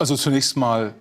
Also zunächst mal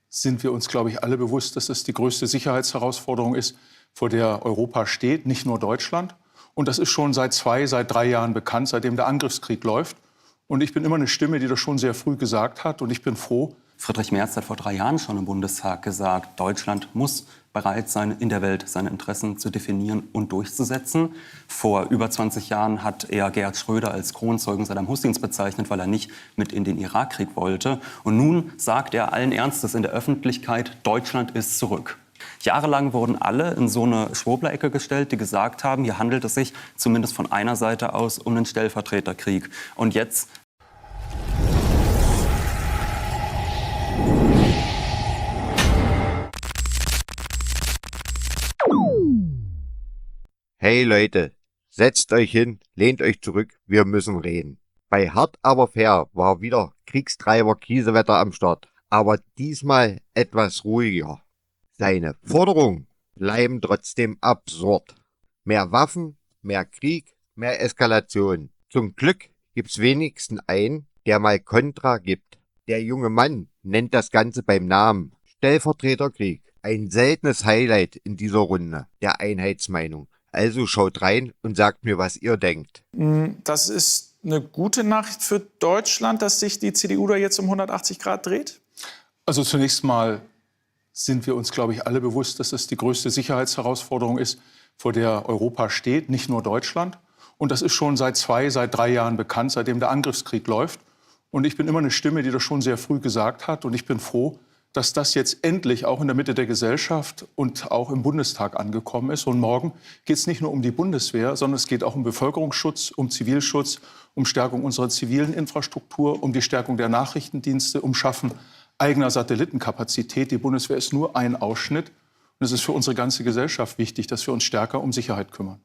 sind wir uns, glaube ich, alle bewusst, dass es die größte Sicherheitsherausforderung ist, vor der Europa steht, nicht nur Deutschland. Und das ist schon seit 3 Jahren bekannt, seitdem der Angriffskrieg läuft. Und ich bin immer eine Stimme, die das schon sehr früh gesagt hat. Und ich bin froh. Friedrich Merz hat vor 3 Jahren schon im Bundestag gesagt, Deutschland muss bereit sein, in der Welt seine Interessen zu definieren und durchzusetzen. Vor über 20 Jahren hat er Gerhard Schröder als Kronzeugen Saddam Husseins bezeichnet, weil er nicht mit in den Irakkrieg wollte. Und nun sagt er allen Ernstes in der Öffentlichkeit, Deutschland ist zurück. Jahrelang wurden alle in so eine Schwurbler-Ecke gestellt, die gesagt haben, hier handelt es sich zumindest von einer Seite aus um einen Stellvertreterkrieg. Und jetzt Hey Leute, setzt euch hin, lehnt euch zurück, wir müssen reden. Bei Hart aber fair war wieder Kriegstreiber Kiesewetter am Start, aber diesmal etwas ruhiger. Seine Forderungen bleiben trotzdem absurd. Mehr Waffen, mehr Krieg, mehr Eskalation. Zum Glück gibt's wenigstens einen, der mal Kontra gibt. Der junge Mann nennt das Ganze beim Namen. Stellvertreterkrieg. Ein seltenes Highlight in dieser Runde der Einheitsmeinung. Also schaut rein und sagt mir, was ihr denkt. Das ist eine gute Nachricht für Deutschland, dass sich die CDU da jetzt um 180 Grad dreht? Also zunächst mal sind wir uns, glaube ich, alle bewusst, dass es die größte Sicherheitsherausforderung ist, vor der Europa steht, nicht nur Deutschland. Und das ist schon seit 3 Jahren bekannt, seitdem der Angriffskrieg läuft. Und ich bin immer eine Stimme, die das schon sehr früh gesagt hat. Und ich bin froh, dass das jetzt endlich auch in der Mitte der Gesellschaft und auch im Bundestag angekommen ist. Und morgen geht es nicht nur um die Bundeswehr, sondern es geht auch um Bevölkerungsschutz, um Zivilschutz, um Stärkung unserer zivilen Infrastruktur, um die Stärkung der Nachrichtendienste, um Schaffen eigener Satellitenkapazität. Die Bundeswehr ist nur ein Ausschnitt. Und es ist für unsere ganze Gesellschaft wichtig, dass wir uns stärker um Sicherheit kümmern.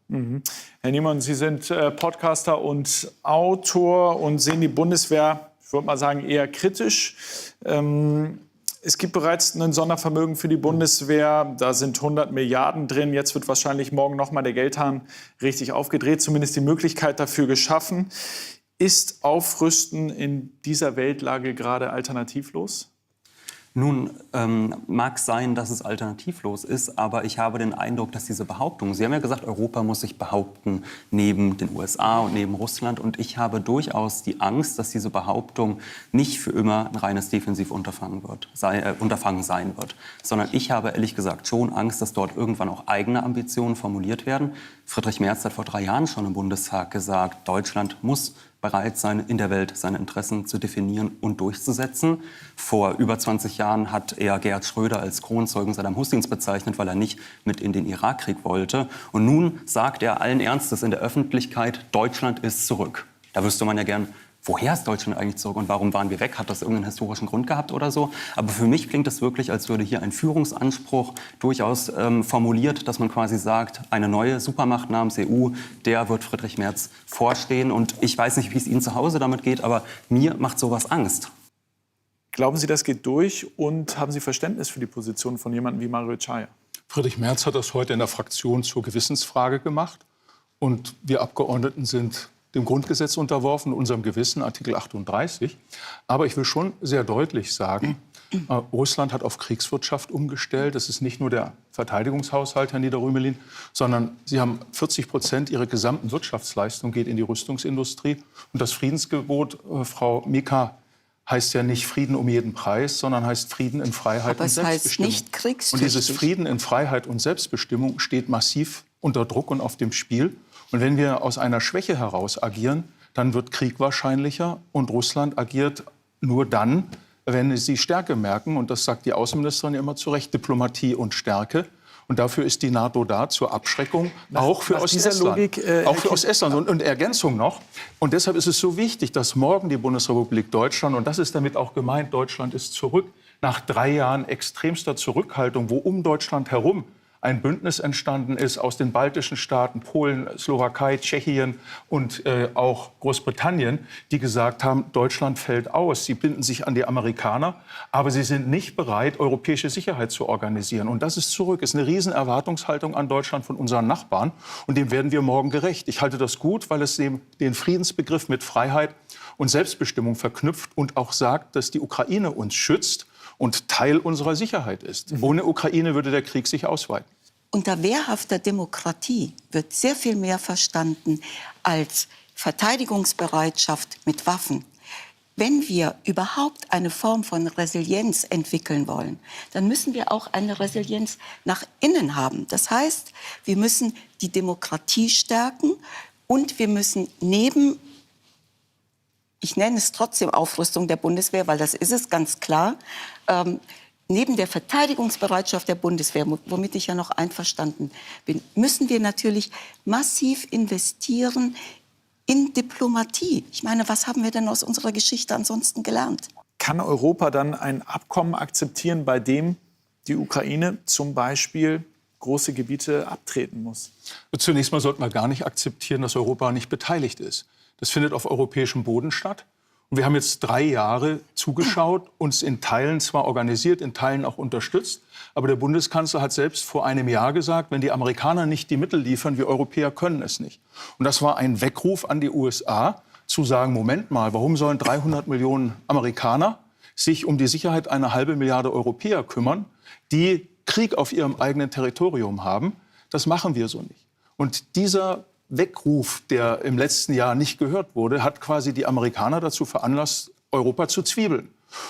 Herr Niemann, Sie sind Podcaster und Autor und sehen die Bundeswehr, ich würde mal sagen, eher kritisch. Es gibt bereits ein Sondervermögen für die Bundeswehr. Da sind 100 Milliarden drin. Jetzt wird wahrscheinlich morgen noch mal der Geldhahn richtig aufgedreht, zumindest die Möglichkeit dafür geschaffen. Ist Aufrüsten in dieser Weltlage gerade alternativlos? Nun, mag sein, dass es alternativlos ist, aber ich habe den Eindruck, dass diese Behauptung, Sie haben ja gesagt, Europa muss sich behaupten neben den USA und neben Russland, und ich habe durchaus die Angst, dass diese Behauptung nicht für immer ein reines Defensivunterfangen sein wird, sondern ich habe ehrlich gesagt schon Angst, dass dort irgendwann auch eigene Ambitionen formuliert werden. Friedrich Merz hat vor 3 Jahren schon im Bundestag gesagt, Deutschland muss bereit sein, in der Welt seine Interessen zu definieren und durchzusetzen. Vor über 20 Jahren hat er Gerhard Schröder als Kronzeugen Saddam Husseins bezeichnet, weil er nicht mit in den Irakkrieg wollte. Und nun sagt er allen Ernstes in der Öffentlichkeit, Deutschland ist zurück. Da wüsste man ja gern, woher ist Deutschland eigentlich zurück und warum waren wir weg? Hat das irgendeinen historischen Grund gehabt oder so? Aber für mich klingt es wirklich, als würde hier ein Führungsanspruch durchaus formuliert, dass man quasi sagt, eine neue Supermacht namens EU, der wird Friedrich Merz vorstehen. Und ich weiß nicht, wie es Ihnen zu Hause damit geht, aber mir macht sowas Angst. Glauben Sie, das geht durch? Und haben Sie Verständnis für die Position von jemandem wie Mario Czaja? Friedrich Merz hat das heute in der Fraktion zur Gewissensfrage gemacht. Und wir Abgeordneten sind dem Grundgesetz unterworfen, unserem Gewissen, Artikel 38. Aber ich will schon sehr deutlich sagen, Russland hat auf Kriegswirtschaft umgestellt. Das ist nicht nur der Verteidigungshaushalt, Herr Nieder-Rümelin, sondern sie haben 40% ihrer gesamten Wirtschaftsleistung geht in die Rüstungsindustrie. Und das Friedensgebot, Frau Mika, heißt ja nicht Frieden um jeden Preis, sondern heißt Frieden in Freiheit und Selbstbestimmung. Aber es heißt nicht kriegstüchtig. Und dieses Frieden in Freiheit und Selbstbestimmung steht massiv unter Druck und auf dem Spiel. Und wenn wir aus einer Schwäche heraus agieren, dann wird Krieg wahrscheinlicher. Und Russland agiert nur dann, wenn sie Stärke merken. Und das sagt die Außenministerin immer zu Recht, Diplomatie und Stärke. Und dafür ist die NATO da zur Abschreckung, auch für Ostestland. Auch für Ostestland. Und Ergänzung noch. Und deshalb ist es so wichtig, dass morgen die Bundesrepublik Deutschland, und das ist damit auch gemeint, Deutschland ist zurück, nach 3 Jahren extremster Zurückhaltung, wo um Deutschland herum ein Bündnis entstanden ist aus den baltischen Staaten, Polen, Slowakei, Tschechien und auch Großbritannien, die gesagt haben, Deutschland fällt aus. Sie binden sich an die Amerikaner, aber sie sind nicht bereit, europäische Sicherheit zu organisieren. Und das ist zurück. Es ist eine riesen Erwartungshaltung an Deutschland von unseren Nachbarn. Und dem werden wir morgen gerecht. Ich halte das gut, weil es den Friedensbegriff mit Freiheit und Selbstbestimmung verknüpft und auch sagt, dass die Ukraine uns schützt und Teil unserer Sicherheit ist. Ohne Ukraine würde der Krieg sich ausweiten. Unter wehrhafter Demokratie wird sehr viel mehr verstanden als Verteidigungsbereitschaft mit Waffen. Wenn wir überhaupt eine Form von Resilienz entwickeln wollen, dann müssen wir auch eine Resilienz nach innen haben. Das heißt, wir müssen die Demokratie stärken und wir müssen ich nenne es trotzdem Aufrüstung der Bundeswehr, weil das ist es ganz klar, neben der Verteidigungsbereitschaft der Bundeswehr, womit ich ja noch einverstanden bin, müssen wir natürlich massiv investieren in Diplomatie. Ich meine, was haben wir denn aus unserer Geschichte ansonsten gelernt? Kann Europa dann ein Abkommen akzeptieren, bei dem die Ukraine zum Beispiel große Gebiete abtreten muss? Zunächst mal sollten wir gar nicht akzeptieren, dass Europa nicht beteiligt ist. Das findet auf europäischem Boden statt. Und wir haben jetzt 3 Jahre zugeschaut, uns in Teilen zwar organisiert, in Teilen auch unterstützt. Aber der Bundeskanzler hat selbst vor einem Jahr gesagt, wenn die Amerikaner nicht die Mittel liefern, wir Europäer können es nicht. Und das war ein Weckruf an die USA, zu sagen, Moment mal, warum sollen 300 Millionen Amerikaner sich um die Sicherheit einer 500 Milliarden Europäer kümmern, die Krieg auf ihrem eigenen Territorium haben? Das machen wir so nicht. Und dieser Weckruf, der im letzten Jahr nicht gehört wurde, hat quasi die Amerikaner dazu veranlasst, Europa zu zwiebeln.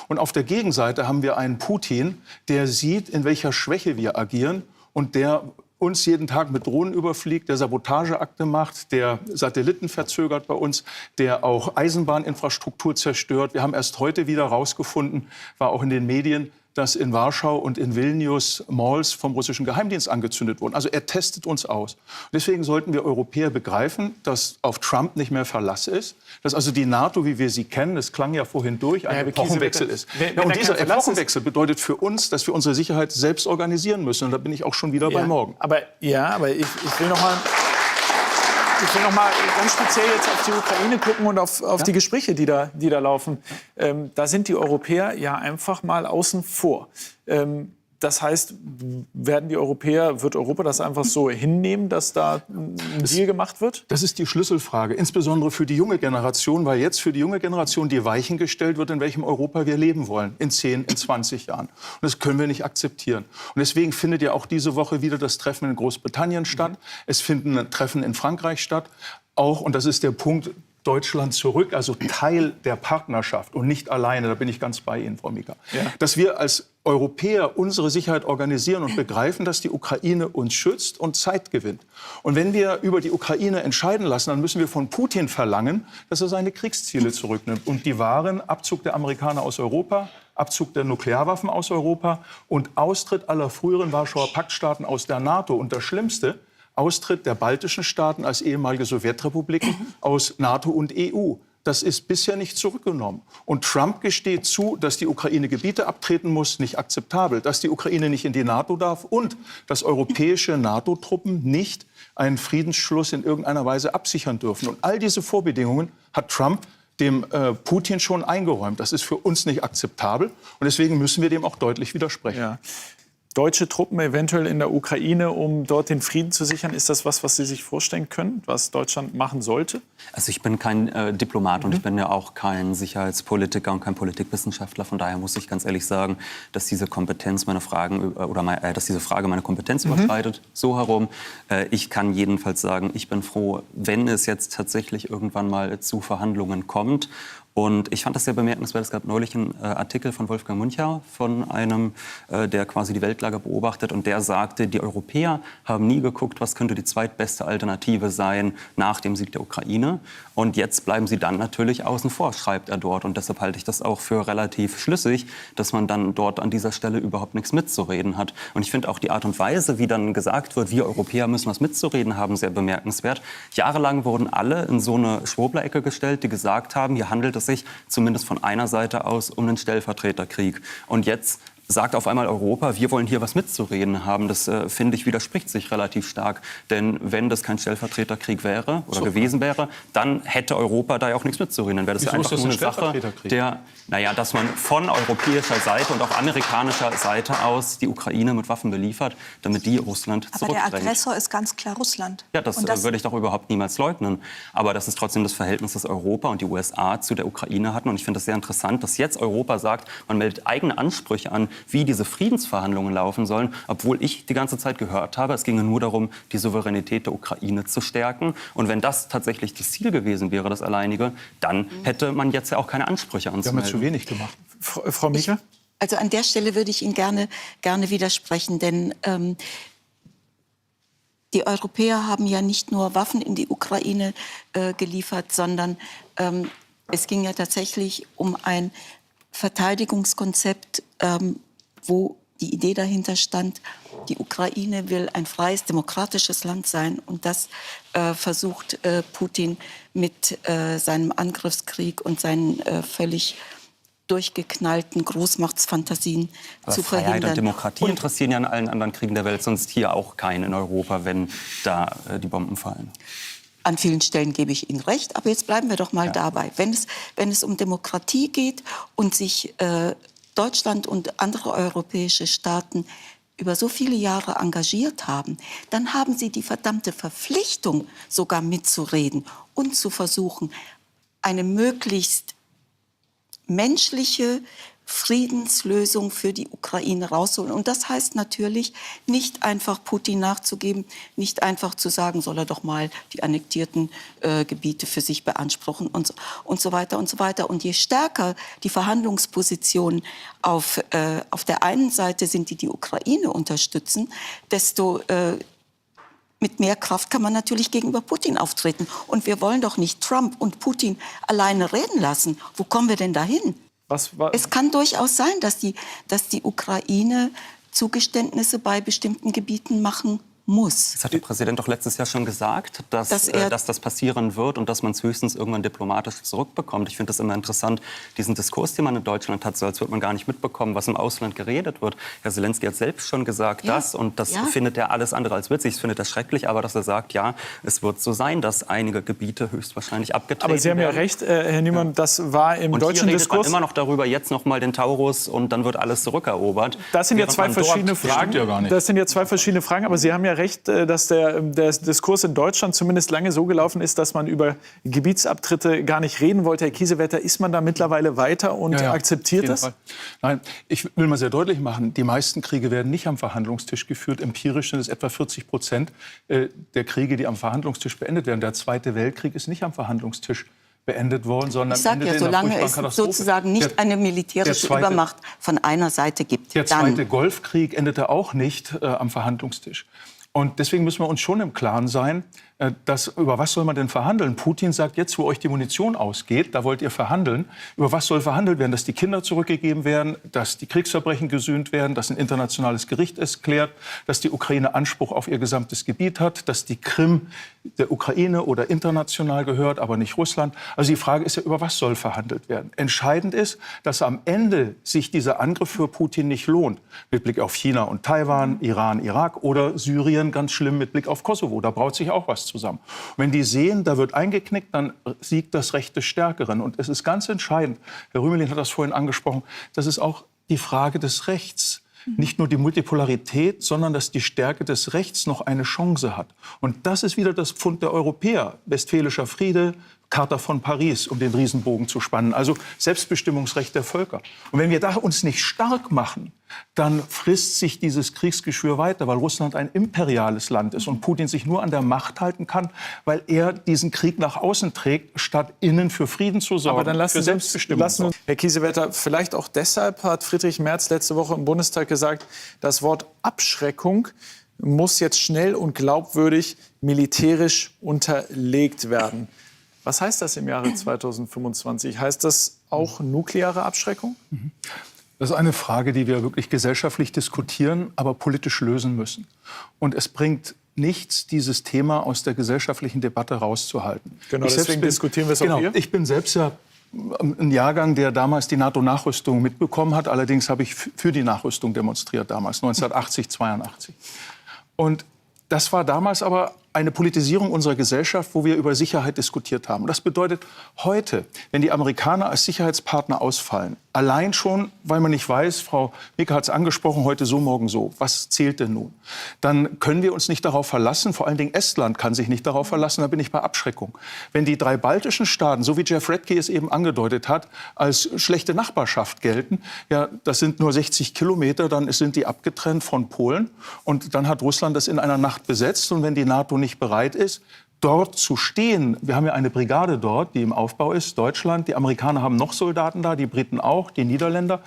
Und auf der Gegenseite haben wir einen Putin, der sieht, in welcher Schwäche wir agieren und der uns jeden Tag mit Drohnen überfliegt, der Sabotageakte macht, der Satelliten verzögert bei uns, der auch Eisenbahninfrastruktur zerstört. Wir haben erst heute wieder rausgefunden, war auch in den Medien, dass in Warschau und in Vilnius Malls vom russischen Geheimdienst angezündet wurden. Also er testet uns aus. Deswegen sollten wir Europäer begreifen, dass auf Trump nicht mehr Verlass ist, dass also die NATO, wie wir sie kennen, das klang ja vorhin durch, ein Epochenwechsel ist. Und dieser Epochenwechsel bedeutet für uns, dass wir unsere Sicherheit selbst organisieren müssen. Und da bin ich auch schon wieder bei morgen. Aber ich will noch mal... Ich will noch mal ganz speziell jetzt auf die Ukraine gucken und auf die Gespräche, die da laufen. Da sind die Europäer ja einfach mal außen vor. Das heißt, wird Europa das einfach so hinnehmen, dass da ein Deal gemacht wird? Das ist die Schlüsselfrage, insbesondere für die junge Generation, weil jetzt für die junge Generation die Weichen gestellt wird, in welchem Europa wir leben wollen, in 10, in 20 Jahren. Und das können wir nicht akzeptieren. Und deswegen findet ja auch diese Woche wieder das Treffen in Großbritannien statt. Es finden Treffen in Frankreich statt. Auch, und das ist der Punkt, Deutschland zurück, also Teil der Partnerschaft und nicht alleine. Da bin ich ganz bei Ihnen, Frau Mika. Ja. Dass wir als Europäer unsere Sicherheit organisieren und begreifen, dass die Ukraine uns schützt und Zeit gewinnt. Und wenn wir über die Ukraine entscheiden lassen, dann müssen wir von Putin verlangen, dass er seine Kriegsziele zurücknimmt. Und die waren Abzug der Amerikaner aus Europa, Abzug der Nuklearwaffen aus Europa und Austritt aller früheren Warschauer Paktstaaten aus der NATO. Und das Schlimmste, Austritt der baltischen Staaten als ehemalige Sowjetrepubliken aus NATO und EU. Das ist bisher nicht zurückgenommen. Und Trump gesteht zu, dass die Ukraine Gebiete abtreten muss, nicht akzeptabel. Dass die Ukraine nicht in die NATO darf und dass europäische NATO-Truppen nicht einen Friedensschluss in irgendeiner Weise absichern dürfen. Und all diese Vorbedingungen hat Trump dem Putin schon eingeräumt. Das ist für uns nicht akzeptabel. Und deswegen müssen wir dem auch deutlich widersprechen. Ja. Deutsche Truppen eventuell in der Ukraine, um dort den Frieden zu sichern. Ist das was Sie sich vorstellen können, was Deutschland machen sollte? Also ich bin kein Diplomat und ich bin ja auch kein Sicherheitspolitiker und kein Politikwissenschaftler. Von daher muss ich ganz ehrlich sagen, dass diese Kompetenz dass diese Frage meine Kompetenz überschreitet. So herum. Ich kann jedenfalls sagen, ich bin froh, wenn es jetzt tatsächlich irgendwann mal zu Verhandlungen kommt. Und ich fand das sehr bemerkenswert. Es gab neulich einen Artikel von Wolfgang Müncher, von einem, der quasi die Weltlage beobachtet. Und der sagte, die Europäer haben nie geguckt, was könnte die zweitbeste Alternative sein nach dem Sieg der Ukraine. Und jetzt bleiben sie dann natürlich außen vor, schreibt er dort. Und deshalb halte ich das auch für relativ schlüssig, dass man dann dort an dieser Stelle überhaupt nichts mitzureden hat. Und ich finde auch die Art und Weise, wie dann gesagt wird, wir Europäer müssen was mitzureden haben, sehr bemerkenswert. Jahrelang wurden alle in so eine Schwurbler-Ecke gestellt, die gesagt haben, hier handelt es sich zumindest von einer Seite aus um einen Stellvertreterkrieg. Und jetzt sagt auf einmal Europa, wir wollen hier was mitzureden haben. Das, finde ich, widerspricht sich relativ stark. Denn wenn das kein Stellvertreterkrieg wäre oder gewesen wäre, dann hätte Europa da ja auch nichts mitzureden. Dann wäre das ja einfach nur eine Sache, dass man von europäischer Seite und auch amerikanischer Seite aus die Ukraine mit Waffen beliefert, damit die Russland zurückdrängt. Aber der Aggressor ist ganz klar Russland. Ja, das würde ich doch überhaupt niemals leugnen. Aber das ist trotzdem das Verhältnis, das Europa und die USA zu der Ukraine hatten. Und ich finde das sehr interessant, dass jetzt Europa sagt, man meldet eigene Ansprüche an, wie diese Friedensverhandlungen laufen sollen, obwohl ich die ganze Zeit gehört habe, es ginge nur darum, die Souveränität der Ukraine zu stärken. Und wenn das tatsächlich das Ziel gewesen wäre, das alleinige, dann hätte man jetzt ja auch keine Ansprüche anzumelden. Wir haben ja zu wenig gemacht. Frau Micha? Also an der Stelle würde ich Ihnen gerne widersprechen, denn die Europäer haben ja nicht nur Waffen in die Ukraine geliefert, sondern es ging ja tatsächlich um ein Verteidigungskonzept, wo die Idee dahinter stand, die Ukraine will ein freies, demokratisches Land sein. Und das versucht Putin mit seinem Angriffskrieg und seinen völlig durchgeknallten Großmachtsfantasien zu verhindern. Freiheit und Demokratie interessieren ja in allen anderen Kriegen der Welt, sonst hier auch keinen in Europa, wenn da die Bomben fallen. An vielen Stellen gebe ich Ihnen recht, aber jetzt bleiben wir doch mal dabei. Wenn es um Demokratie geht und sich Deutschland und andere europäische Staaten über so viele Jahre engagiert haben, dann haben sie die verdammte Verpflichtung, sogar mitzureden und zu versuchen, eine möglichst menschliche Friedenslösung für die Ukraine rausholen. Und das heißt natürlich, nicht einfach Putin nachzugeben, nicht einfach zu sagen, soll er doch mal die annektierten Gebiete für sich beanspruchen und so weiter und so weiter. Und je stärker die Verhandlungspositionen auf der einen Seite sind, die Ukraine unterstützen, desto mit mehr Kraft kann man natürlich gegenüber Putin auftreten. Und wir wollen doch nicht Trump und Putin alleine reden lassen. Wo kommen wir denn dahin? Es kann durchaus sein, dass die Ukraine Zugeständnisse bei bestimmten Gebieten machen muss. Das hat der Präsident doch letztes Jahr schon gesagt, dass das passieren wird und dass man es höchstens irgendwann diplomatisch zurückbekommt. Ich finde das immer interessant, diesen Diskurs, den man in Deutschland hat, so als würde man gar nicht mitbekommen, was im Ausland geredet wird. Herr Zelensky hat selbst schon gesagt, das findet er alles andere als witzig. Das findet er schrecklich, aber dass er sagt, ja, es wird so sein, dass einige Gebiete höchstwahrscheinlich abgetreten werden. Aber Sie haben ja recht, Herr Niemann, das war im deutschen hier redet Diskurs... man immer noch darüber, jetzt noch mal den Taurus und dann wird alles zurückerobert. Das sind ja zwei verschiedene Fragen. Das sind ja zwei verschiedene Fragen, aber Sie haben ja recht, dass der Diskurs in Deutschland zumindest lange so gelaufen ist, dass man über Gebietsabtritte gar nicht reden wollte. Herr Kiesewetter, ist man da mittlerweile weiter und akzeptiert das? Nein, ich will mal sehr deutlich machen, die meisten Kriege werden nicht am Verhandlungstisch geführt. Empirisch sind es etwa 40% der Kriege, die am Verhandlungstisch beendet werden. Der Zweite Weltkrieg ist nicht am Verhandlungstisch beendet worden, sondern ich sage ja, solange es sozusagen nicht eine militärische Übermacht von einer Seite gibt. Der Zweite Golfkrieg endete auch nicht am Verhandlungstisch. Und deswegen müssen wir uns schon im Klaren sein, über was soll man denn verhandeln? Putin sagt jetzt, wo euch die Munition ausgeht, da wollt ihr verhandeln. Über was soll verhandelt werden? Dass die Kinder zurückgegeben werden, dass die Kriegsverbrechen gesühnt werden, dass ein internationales Gericht es klärt, dass die Ukraine Anspruch auf ihr gesamtes Gebiet hat, dass die Krim der Ukraine oder international gehört, aber nicht Russland. Also die Frage ist ja, über was soll verhandelt werden? Entscheidend ist, dass am Ende sich dieser Angriff für Putin nicht lohnt. Mit Blick auf China und Taiwan, Iran, Irak oder Syrien, ganz schlimm mit Blick auf Kosovo. Da braut sich auch was zusammen. Und wenn die sehen, da wird eingeknickt, dann siegt das Recht des Stärkeren. Und es ist ganz entscheidend, Herr Rümelin hat das vorhin angesprochen, das ist auch die Frage des Rechts. Nicht nur die Multipolarität, sondern dass die Stärke des Rechts noch eine Chance hat. Und das ist wieder das Pfund der Europäer. Westfälischer Friede, Charta von Paris, um den Riesenbogen zu spannen. Also Selbstbestimmungsrecht der Völker. Und wenn wir da uns nicht stark machen, dann frisst sich dieses Kriegsgeschwür weiter, weil Russland ein imperiales Land ist und Putin sich nur an der Macht halten kann, weil er diesen Krieg nach außen trägt, statt innen für Frieden zu sorgen. Aber dann für Selbstbestimmung. Herr Kiesewetter, vielleicht auch deshalb hat Friedrich Merz letzte Woche im Bundestag gesagt, das Wort Abschreckung muss jetzt schnell und glaubwürdig militärisch unterlegt werden. Was heißt das im Jahre 2025? Heißt das auch nukleare Abschreckung? Das ist eine Frage, die wir wirklich gesellschaftlich diskutieren, aber politisch lösen müssen. Und es bringt nichts, dieses Thema aus der gesellschaftlichen Debatte rauszuhalten. Genau, deswegen diskutieren wir es auch hier. Ich bin selbst ja ein Jahrgang, der damals die NATO-Nachrüstung mitbekommen hat. Allerdings habe ich für die Nachrüstung demonstriert damals, 1980, 82. Und das war damals aber eine Politisierung unserer Gesellschaft, wo wir über Sicherheit diskutiert haben. Und das bedeutet heute, wenn die Amerikaner als Sicherheitspartner ausfallen, allein schon, weil man nicht weiß, Frau Mika hat es angesprochen, heute so, morgen so, was zählt denn nun? Dann können wir uns nicht darauf verlassen, vor allen Dingen Estland kann sich nicht darauf verlassen, da bin ich bei Abschreckung. Wenn die 3 baltischen Staaten, so wie Jeff Redke es eben angedeutet hat, als schlechte Nachbarschaft gelten, ja, das sind nur 60 Kilometer, dann sind die abgetrennt von Polen und dann hat Russland das in einer Nacht besetzt und wenn die NATO nicht bereit ist, dort zu stehen. Wir haben ja eine Brigade dort, die im Aufbau ist, Deutschland. Die Amerikaner haben noch Soldaten da, die Briten auch, die Niederländer.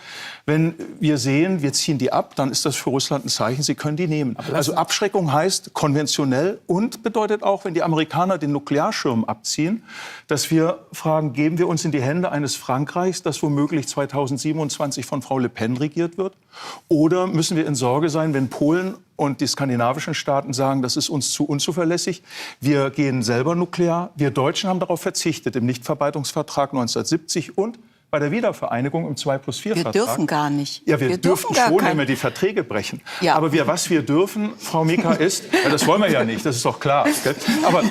Wenn wir sehen, wir ziehen die ab, dann ist das für Russland ein Zeichen, sie können die nehmen. Also Abschreckung heißt konventionell und bedeutet auch, wenn die Amerikaner den Nuklearschirm abziehen, dass wir fragen, geben wir uns in die Hände eines Frankreichs, das womöglich 2027 von Frau Le Pen regiert wird? Oder müssen wir in Sorge sein, wenn Polen und die skandinavischen Staaten sagen, das ist uns zu unzuverlässig. Wir gehen selber nuklear. Wir Deutschen haben darauf verzichtet im Nichtverbreitungsvertrag 1970 und bei der Wiedervereinigung im 2+4-Vertrag. Wir dürfen gar nicht. Ja, wir dürfen schon, wenn wir die Verträge brechen. Ja. Aber was wir dürfen, Frau Mika, ist, ja, das wollen wir ja nicht, das ist doch klar. Gell? Aber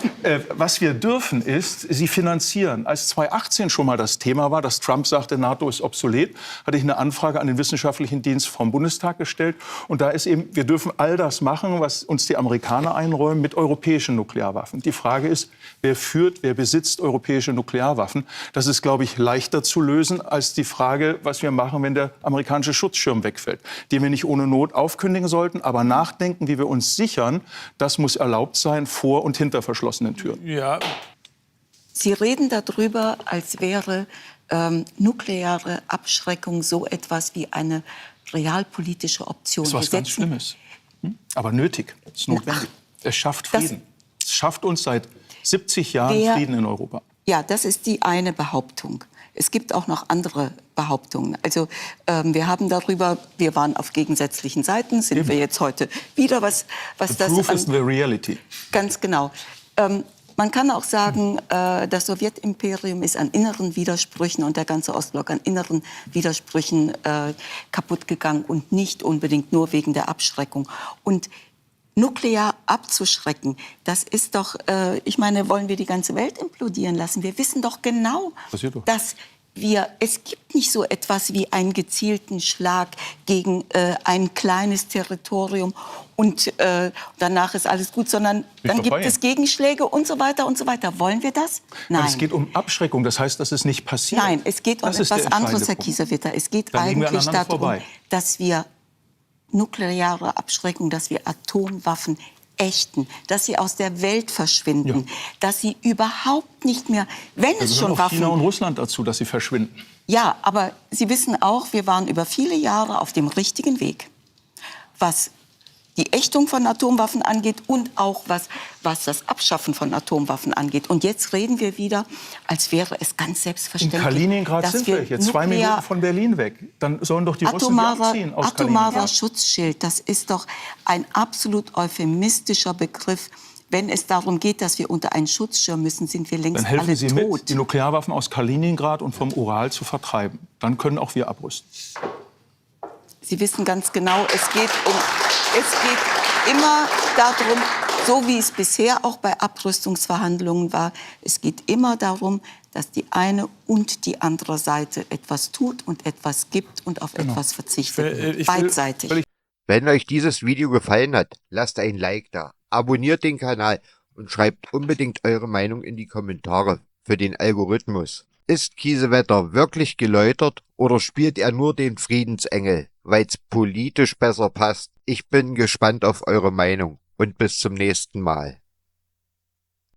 was wir dürfen ist, sie finanzieren. Als 2018 schon mal das Thema war, dass Trump sagte, NATO ist obsolet, hatte ich eine Anfrage an den wissenschaftlichen Dienst vom Bundestag gestellt. Und da ist eben, wir dürfen all das machen, was uns die Amerikaner einräumen, mit europäischen Nuklearwaffen. Die Frage ist, wer besitzt europäische Nuklearwaffen? Das ist, glaube ich, leichter zu lösen als die Frage, was wir machen, wenn der amerikanische Schutzschirm wegfällt, den wir nicht ohne Not aufkündigen sollten, aber nachdenken, wie wir uns sichern, das muss erlaubt sein vor und hinter verschlossenen Türen. Ja. Sie reden darüber, als wäre nukleare Abschreckung so etwas wie eine realpolitische Option. Das ist was ganz Schlimmes, aber nötig, es ist notwendig. Es schafft Frieden. Es schafft uns seit 70 Jahren Frieden in Europa. Ja, das ist die eine Behauptung. Es gibt auch noch andere Behauptungen. Also wir haben darüber, wir waren auf gegensätzlichen Seiten, sind wir jetzt heute wieder, was the das proof is the reality. Ganz genau. Man kann auch sagen, das Sowjetimperium ist an inneren Widersprüchen und der ganze Ostblock an inneren Widersprüchen kaputt gegangen und nicht unbedingt nur wegen der Abschreckung. Und nuklear abzuschrecken, das ist doch, ich meine, wollen wir die ganze Welt implodieren lassen? Wir wissen doch genau, dass es gibt nicht so etwas wie einen gezielten Schlag gegen ein kleines Territorium und danach ist alles gut, sondern dann gibt es Gegenschläge und so weiter und so weiter. Wollen wir das? Nein. Aber es geht um Abschreckung, das heißt, dass es nicht passiert. Nein, es geht um etwas anderes, Herr Kiesewetter. Es geht eigentlich darum, dass wir nukleare Abschreckung, dass wir Atomwaffen ächten, dass sie aus der Welt verschwinden, dass sie überhaupt nicht mehr, wenn es schon Waffen... China und Russland dazu, dass sie verschwinden. Ja, aber Sie wissen auch, wir waren über viele Jahre auf dem richtigen Weg, was die Ächtung von Atomwaffen angeht und auch was das Abschaffen von Atomwaffen angeht. Und jetzt reden wir wieder, als wäre es ganz selbstverständlich. In Kaliningrad sind wir jetzt 2 Minuten von Berlin weg. Dann sollen doch die Russen abziehen aus Atomarer Schutzschild, das ist doch ein absolut euphemistischer Begriff. Wenn es darum geht, dass wir unter einen Schutzschirm müssen, sind wir längst alle tot. Dann helfen Sie mit, die Nuklearwaffen aus Kaliningrad und vom Ural zu vertreiben. Dann können auch wir abrüsten. Sie wissen ganz genau, es geht immer darum, so wie es bisher auch bei Abrüstungsverhandlungen war, es geht immer darum, dass die eine und die andere Seite etwas tut und etwas gibt und auf etwas verzichtet. Beidseitig. Wenn euch dieses Video gefallen hat, lasst ein Like da, abonniert den Kanal und schreibt unbedingt eure Meinung in die Kommentare für den Algorithmus. Ist Kiesewetter wirklich geläutert oder spielt er nur den Friedensengel, weil's politisch besser passt? Ich bin gespannt auf eure Meinung und bis zum nächsten Mal.